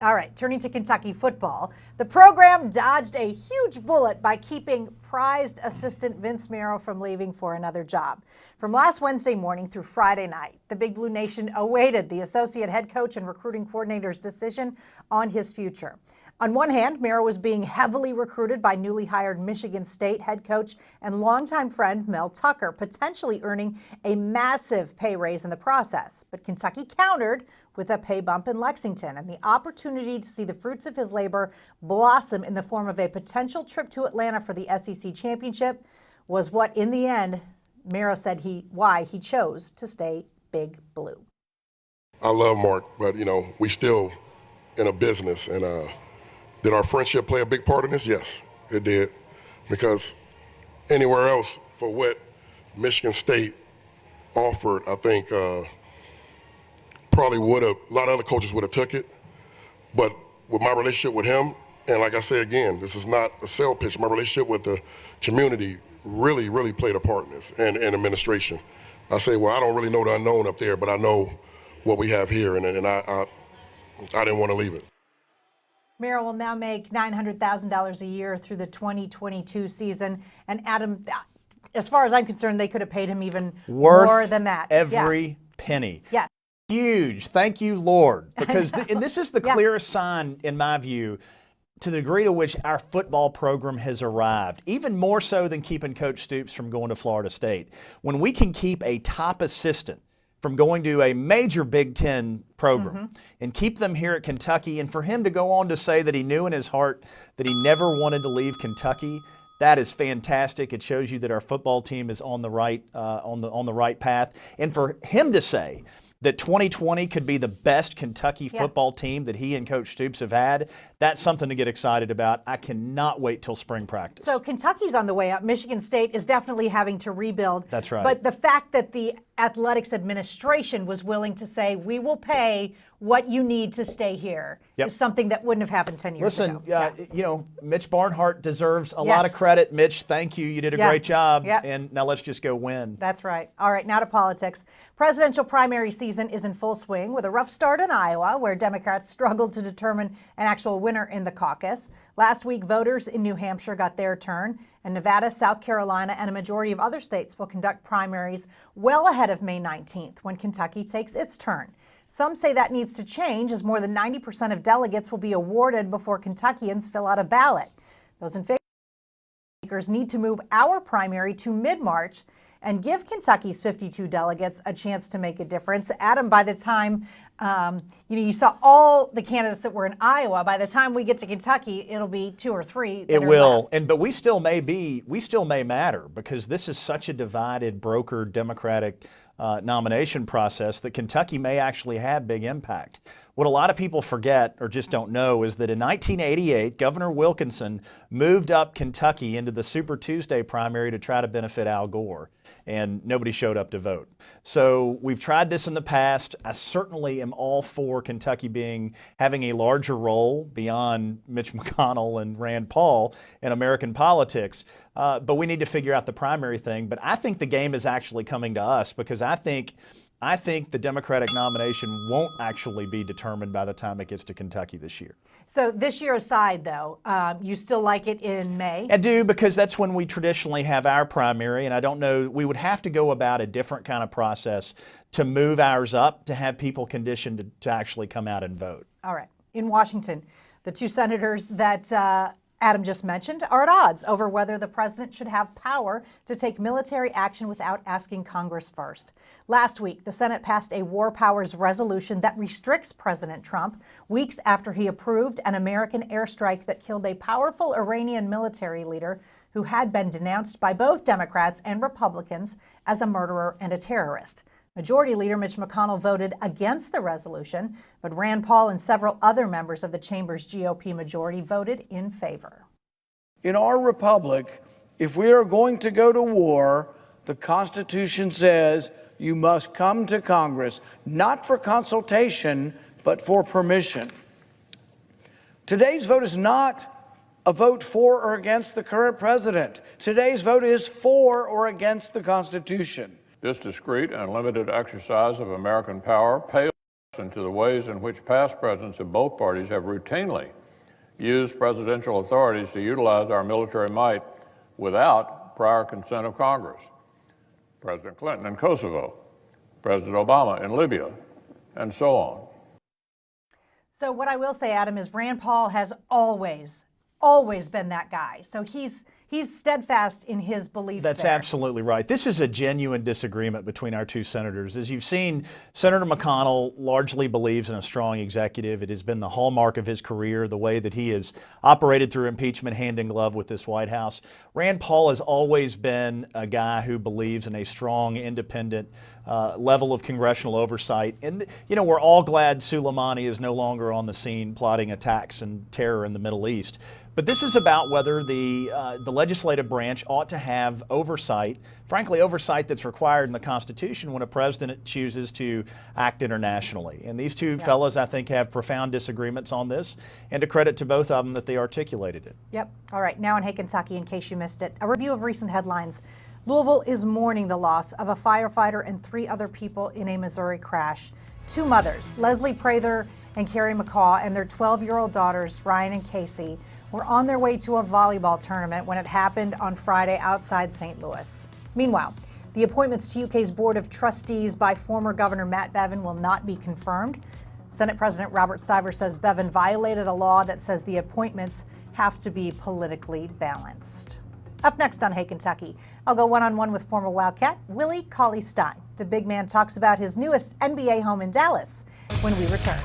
All right, turning to Kentucky football, the program dodged a huge bullet by keeping prized assistant Vince Marrow from leaving for another job. From last Wednesday morning through Friday night, the Big Blue Nation awaited the associate head coach and recruiting coordinator's decision on his future. On one hand, Marrow was being heavily recruited by newly hired Michigan State head coach and longtime friend Mel Tucker, potentially earning a massive pay raise in the process. But Kentucky countered with a pay bump in Lexington and the opportunity to see the fruits of his labor blossom in the form of a potential trip to Atlanta for the SEC championship was what, in the end, Marrow said why he chose to stay Big Blue. I love Mark, but, we still in a business, and did our friendship play a big part in this? Yes, it did. Because anywhere else, for what Michigan State offered, I think probably would have, a lot of other coaches would have took it. But with my relationship with him, and like I say again, this is not a sale pitch, my relationship with the community really, really played a part in this, and administration. I say, well, I don't really know the unknown up there, but I know what we have here, and I didn't want to leave it. Marrow will now make $900,000 a year through the 2022 season. And Adam, as far as I'm concerned, they could have paid him even more than that. Every penny. Yeah. Huge. Thank you, Lord. Because and this is the clearest sign, in my view, to the degree to which our football program has arrived, even more so than keeping Coach Stoops from going to Florida State. When we can keep a top assistant from going to a major Big Ten program and keep them here at Kentucky, and for him to go on to say that he knew in his heart that he never wanted to leave Kentucky, that is fantastic. It shows you that our football team is on the right on the right path. And for him to say that 2020 could be the best Kentucky football team that he and Coach Stoops have had, that's something to get excited about. I cannot wait till spring practice. So Kentucky's on the way up. Michigan State is definitely having to rebuild. That's right. But the fact that the athletics administration was willing to say, we will pay what you need to stay here is something that wouldn't have happened 10 years ago. Listen, Mitch Barnhart deserves a lot of credit. Mitch, thank you. You did a great job. And now let's just go win. That's right. All right, now to politics. Presidential primary season is in full swing with a rough start in Iowa, where Democrats struggled to determine an actual winner in the caucus. Last week, voters in New Hampshire got their turn, and Nevada, South Carolina, and a majority of other states will conduct primaries well ahead of May 19th, when Kentucky takes its turn. Some say that needs to change, as more than 90% of delegates will be awarded before Kentuckians fill out a ballot. Those in favor need to move our primary to mid-March and give Kentucky's 52 delegates a chance to make a difference. Adam, by the time you saw all the candidates that were in Iowa, by the time we get to Kentucky, it'll be 2 or 3. It will, but we still may matter, because this is such a divided, brokered Democratic nomination process that Kentucky may actually have big impact. What a lot of people forget or just don't know is that in 1988, Governor Wilkinson moved up Kentucky into the Super Tuesday primary to try to benefit Al Gore, and nobody showed up to vote. So we've tried this in the past. I certainly am all for Kentucky having a larger role beyond Mitch McConnell and Rand Paul in American politics, but we need to figure out the primary thing. But I think the game is actually coming to us, because I think the Democratic nomination won't actually be determined by the time it gets to Kentucky this year. So this year aside, though, you still like it in May? I do, because that's when we traditionally have our primary, and I don't know, we would have to go about a different kind of process to move ours up, to have people conditioned to actually come out and vote. All right. In Washington, the two senators that Adam just mentioned are at odds over whether the president should have power to take military action without asking Congress first. Last week, the Senate passed a war powers resolution that restricts President Trump weeks after he approved an American airstrike that killed a powerful Iranian military leader who had been denounced by both Democrats and Republicans as a murderer and a terrorist. Majority Leader Mitch McConnell voted against the resolution, but Rand Paul and several other members of the chamber's GOP majority voted in favor. In our republic, if we are going to go to war, the Constitution says you must come to Congress, not for consultation, but for permission. Today's vote is not a vote for or against the current president. Today's vote is for or against the Constitution. This discreet and limited exercise of American power pales into the ways in which past presidents of both parties have routinely used presidential authorities to utilize our military might without prior consent of Congress. President Clinton in Kosovo, President Obama in Libya, and so on. So what I will say, Adam, is Rand Paul has always been that guy. So he's steadfast in his beliefs. That's there. absolutely right. This is a genuine disagreement between our two senators. As you've seen, Senator McConnell largely believes in a strong executive. It has been the hallmark of his career, the way that he has operated through impeachment hand in glove with this White House. Rand Paul has always been a guy who believes in a strong, independent level of congressional oversight. And, you know, we're all glad Soleimani is no longer on the scene plotting attacks and terror in the Middle East. But this is about whether the legislative branch ought to have oversight, frankly, oversight that's required in the Constitution when a president chooses to act internationally. And these two fellas, I think, have profound disagreements on this, and to credit to both of them that they articulated it. Yep. All right. Now in Hey Kentucky, in case you missed it, a review of recent headlines. Louisville is mourning the loss of a firefighter and 3 other people in a Missouri crash. 2 mothers, Leslie Prather and Carrie McCaw, and their 12-year-old daughters, Ryan and Casey, were on their way to a volleyball tournament when it happened on Friday outside St. Louis. Meanwhile, the appointments to UK's Board of Trustees by former Governor Matt Bevin will not be confirmed. Senate President Robert Stiver says Bevin violated a law that says the appointments have to be politically balanced. Up next on Hey Kentucky, I'll go one-on-one with former Wildcat Willie Cauley-Stein. The big man talks about his newest NBA home in Dallas when we return.